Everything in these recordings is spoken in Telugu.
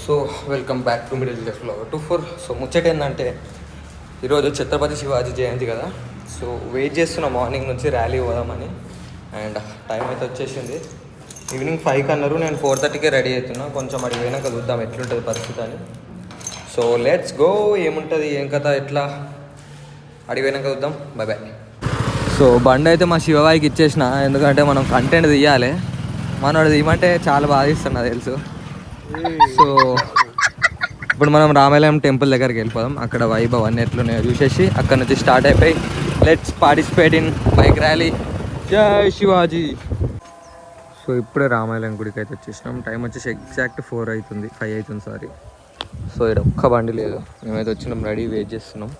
So welcome back to middle class vlogger 24. So ముచ్చట ఏంటంటే ఈరోజు ఛత్రపతి శివాజీ జయంతి కదా. సో వెయిట్ చేస్తున్నా మార్నింగ్ నుంచి ర్యాలీ పోదామని. అండ్ టైం అయితే వచ్చేసింది, ఈవినింగ్ 5కి అన్నారు. నేను 4:30కే రెడీ అవుతున్నా. కొంచెం అడిగి పోయినాక చూద్దాం ఎట్లుంటుంది పరిస్థితి అని. So let's go. ఏముంటుంది ఏం కథ ఎట్లా అడిగి పోయినాక చూద్దాం. Bye bye. సో బండి అయితే మా శివబాయికి ఇచ్చేసిన, ఎందుకంటే మనం కంటెంట్ తీయాలి. మనోడు తీయమంటే చాలా బాగా ఇస్తున్నా తెలుసు. సో ఇప్పుడు మనం రామాలయం టెంపుల్ దగ్గరికి వెళ్ళిపోదాం. అక్కడ వైభవ్ అన్నీ ఎట్లున్నాయో చూసేసి అక్కడ నుంచి స్టార్ట్ అయిపోయి let's participate in bike rally. జై శివాజీ. సో ఇప్పుడే రామాలయం గుడికి అయితే వచ్చేసినాం. టైం వచ్చేసి ఎగ్జాక్ట్ 4 అవుతుంది, 5 అవుతుంది సారీ. సో ఇక్కడ ఒక్క బండి లేదు, మేమైతే వచ్చినాం రెడీ వెయిట్ చేస్తున్నాం.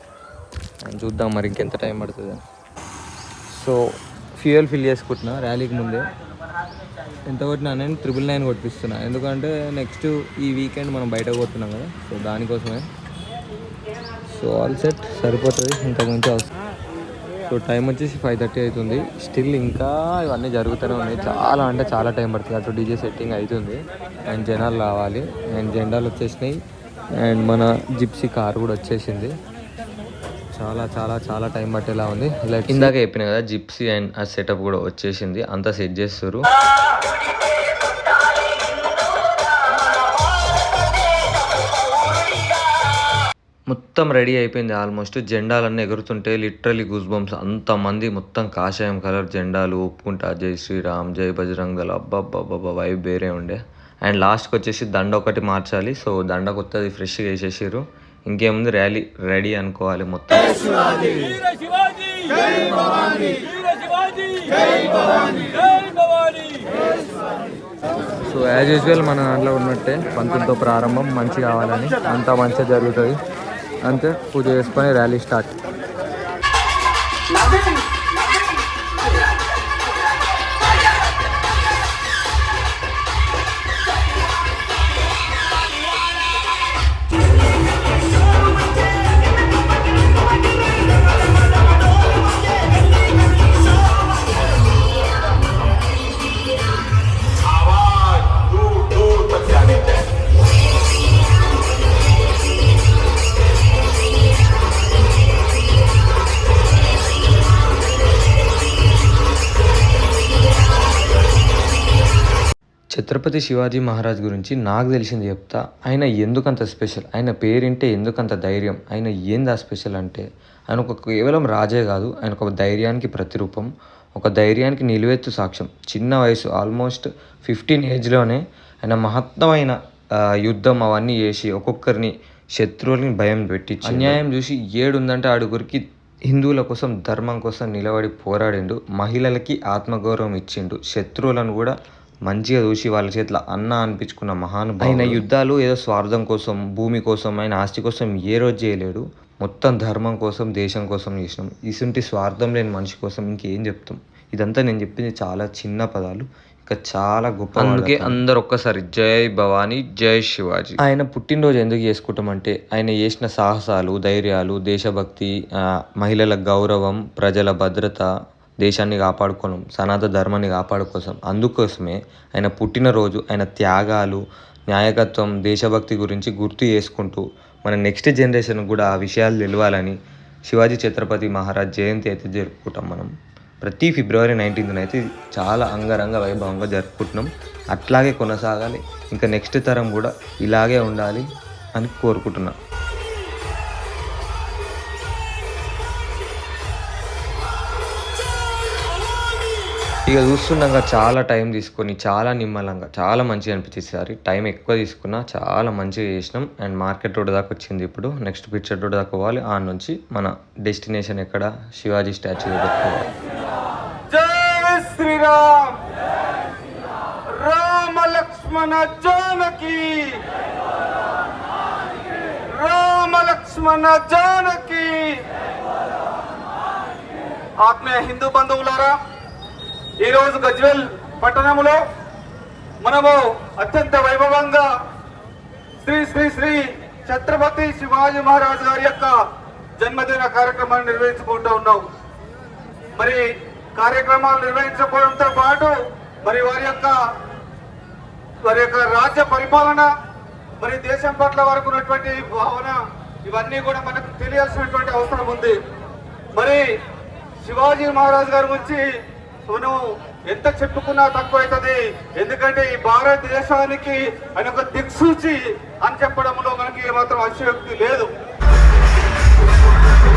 అండ్ చూద్దాం మరి ఇంకెంత టైం పడుతుంది. సో ఫ్యూయల్ ఫిల్ చేసుకుంటున్నా ర్యాలీకి ముందే. ఎంత కొట్టినా నేను 999 కొట్టిస్తున్నా, ఎందుకంటే నెక్స్ట్ ఈ వీకెండ్ మనం బయట కొడుతున్నాం కదా. సో దానికోసమే. సో ఆల్ సెట్ సరిపోతుంది, ఇంతకుమించి అవసరం. సో టైం వచ్చేసి 5:30 అవుతుంది. స్టిల్ ఇంకా ఇవన్నీ జరుగుతూనే ఉన్నాయి. చాలా అంటే చాలా టైం పడుతుంది. అటు డీజే సెట్టింగ్ అవుతుంది అండ్ జనాలు రావాలి. అండ్ జెండాలు వచ్చేసినాయి అండ్ మన జిప్సీ కార్ కూడా వచ్చేసింది. చాలా చాలా చాలా టైం పట్టేలా ఉంది. లైక్ ఇందాక చెప్పిన కదా, జిప్సీ అండ్ ఆ సెటప్ కూడా వచ్చేసింది. అంతా సెట్ చేస్తారు. మొత్తం రెడీ అయిపోయింది ఆల్మోస్ట్. జెండాలన్నీ ఎగురుతుంటే లిటరలీ గూస్ బంప్స్. అంతమంది మొత్తం కాషాయం కలర్ జెండాలు ఒప్పుకుంటా జై శ్రీరామ్ జై బజరంగ్ దళ. అబ్బాబ్బాబ్బా వైబ్ వేరే ఉండే. అండ్ లాస్ట్కి వచ్చేసి దండ ఒకటి మార్చాలి. సో దండ కొత్తది ఫ్రెష్గా వేసేసారు. ఇంకేముంది ర్యాలీ రెడీ అనుకోవాలి మొత్తం. సో యాజ్ యూజువల్ మన దాంట్లో ఉన్నట్టే పంతులతో ప్రారంభం. మంచి కావాలని అంతా మంచిగా జరుగుతుంది. అంతే, పూజ చేసుకొని ర్యాలీ స్టార్ట్. ఛత్రపతి శివాజీ మహారాజ్ గురించి నాకు తెలిసింది చెప్తా. ఆయన ఎందుకంత స్పెషల్, ఆయన పేరింటే ఎందుకంత ధైర్యం, ఆయన ఏంది ఆ స్పెషల్ అంటే, ఆయన ఒక కేవలం రాజే కాదు, ఆయన ఒక ధైర్యానికి ప్రతిరూపం, ఒక ధైర్యానికి నిలువెత్తు సాక్ష్యం. చిన్న వయసు ఆల్మోస్ట్ 15 ఏజ్లోనే ఆయన మహత్తమైన యుద్ధం అవన్నీ చేసి ఒక్కొక్కరిని శత్రువులని భయం పెట్టించి, అన్యాయం చూసి ఏడుందంటే ఆడుగురికి హిందువుల కోసం ధర్మం కోసం నిలబడి పోరాడిండు. మహిళలకి ఆత్మగౌరవం ఇచ్చిండు. శత్రువులను కూడా మంచిగా చూసి వాళ్ళ చేతిలో అన్న అనిపించుకున్న మహానుభావుడు. ఆయన యుద్ధాలు ఏదో స్వార్థం కోసం, భూమి కోసం, ఆయన ఆస్తి కోసం ఏ రోజు చేయలేడు. మొత్తం ధర్మం కోసం, దేశం కోసం చేసినాం. ఇసుంటి స్వార్థం లేని మనిషి కోసం ఇంకేం చెప్తాం. ఇదంతా నేను చెప్పింది చాలా చిన్న పదాలు, ఇంకా చాలా గొప్ప. అందుకే అందరు ఒక్కసారి జై భవానీ జై శివాజీ. ఆయన పుట్టినరోజు ఎందుకు చేసుకుంటామంటే, ఆయన చేసిన సాహసాలు, ధైర్యాలు, దేశభక్తి, మహిళల గౌరవం, ప్రజల భద్రత, దేశాన్ని కాపాడుకోవడం, సనాతన ధర్మాన్ని కాపాడుకోసం, అందుకోసమే ఆయన పుట్టినరోజు, ఆయన త్యాగాలు, న్యాయకత్వం, దేశభక్తి గురించి గుర్తు చేసుకుంటూ మన నెక్స్ట్ జనరేషన్ కూడా ఆ విషయాలు తెలియాలని శివాజీ ఛత్రపతి మహారాజ్ జయంతి అయితే జరుపుకుంటాం మనం. ప్రతి February 19th అయితే చాలా అంగరంగ వైభవంగా జరుపుకుంటున్నాం. అట్లాగే కొనసాగాలి, ఇంకా నెక్స్ట్ తరం కూడా ఇలాగే ఉండాలి అని కోరుకుంటున్నాం. ఇక చూస్తుండగా చాలా టైం తీసుకొని, చాలా నిమ్మలంగా, చాలా మంచిగా అనిపించింది. సారి టైం ఎక్కువ తీసుకున్నా చాలా మంచిగా చేసినాం. అండ్ మార్కెట్ రోడ్ దాకా వచ్చింది. ఇప్పుడు నెక్స్ట్ పిక్చర్ రోడ్ దాకా పోవాలి. ఆ నుంచి మన డెస్టినేషన్ ఎక్కడ, శివాజీ స్టాచ్యూ దగ్గర పోవాలి. జై శ్రీరామ్ రామ లక్ష్మణ జానకి, రామ లక్ష్మణ జానకి. ఆత్మీయ హిందూ బంధువులారా, ఈరోజు గజ్వేల్ పట్టణంలో మనము అత్యంత వైభవంగా శ్రీ శ్రీ శ్రీ ఛత్రపతి శివాజీ మహారాజ్ గారి యొక్క జన్మదిన కార్యక్రమాన్ని నిర్వహించుకుంటూ ఉన్నాం. మరి కార్యక్రమాలు నిర్వహించకపోవడంతో పాటు మరి వారి యొక్క రాజ్య పరిపాలన, మరి దేశం పట్ల వరకు ఉన్నటువంటి భావన ఇవన్నీ కూడా మనకు తెలియాల్సినటువంటి అవసరం ఉంది. మరి శివాజీ మహారాజ్ గారి గురించి మనం ఎంత చెప్పుకున్నా తక్కువ అవుతుంది. ఎందుకంటే ఈ భారతదేశానికి ఆయన ఒక దిక్సూచి అని చెప్పడంలో మనకి ఏమాత్రం అతిశయోక్తి లేదు.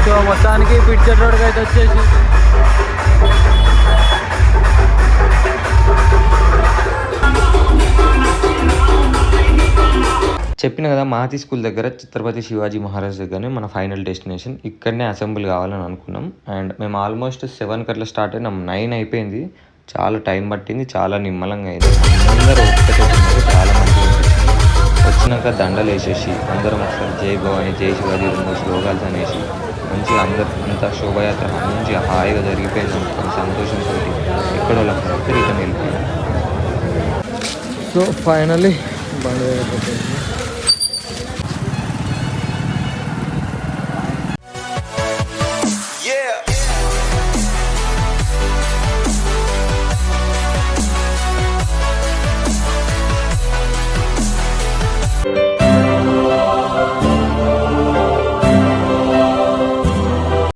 సో మొత్తానికి పిక్చర్ రోడ్కి అయితే వచ్చేసి చెప్పిన కదా మహతి స్కూల్ దగ్గర ఛత్రపతి శివాజీ మహారాజ్ దగ్గరనే మన ఫైనల్ డెస్టినేషన్. ఇక్కడనే అసెంబ్లీ కావాలని అనుకున్నాం. అండ్ మేము ఆల్మోస్ట్ 7 కట్లా స్టార్ట్ అయినాం. 9 అయిపోయింది. చాలా టైం పట్టింది. చాలా నిమ్మలంగా అయింది. అందరూ ఒక్కటే ఉన్నారు. చాలా మంది వచ్చినాక దండలు వేసేసి అందరం ఒకసారి జై భవాని జై శివాజీ 2 శ్లోకాలు అనేసి మంచిగా అంతా శోభయాత్ర మంచిగా హాయిగా జరిగిపోయింది. అనుకోండి సంతోషంతో ఎక్కడో రిటర్న్ వెళ్ళిపోయింది. సో ఫైనల్లీ బండి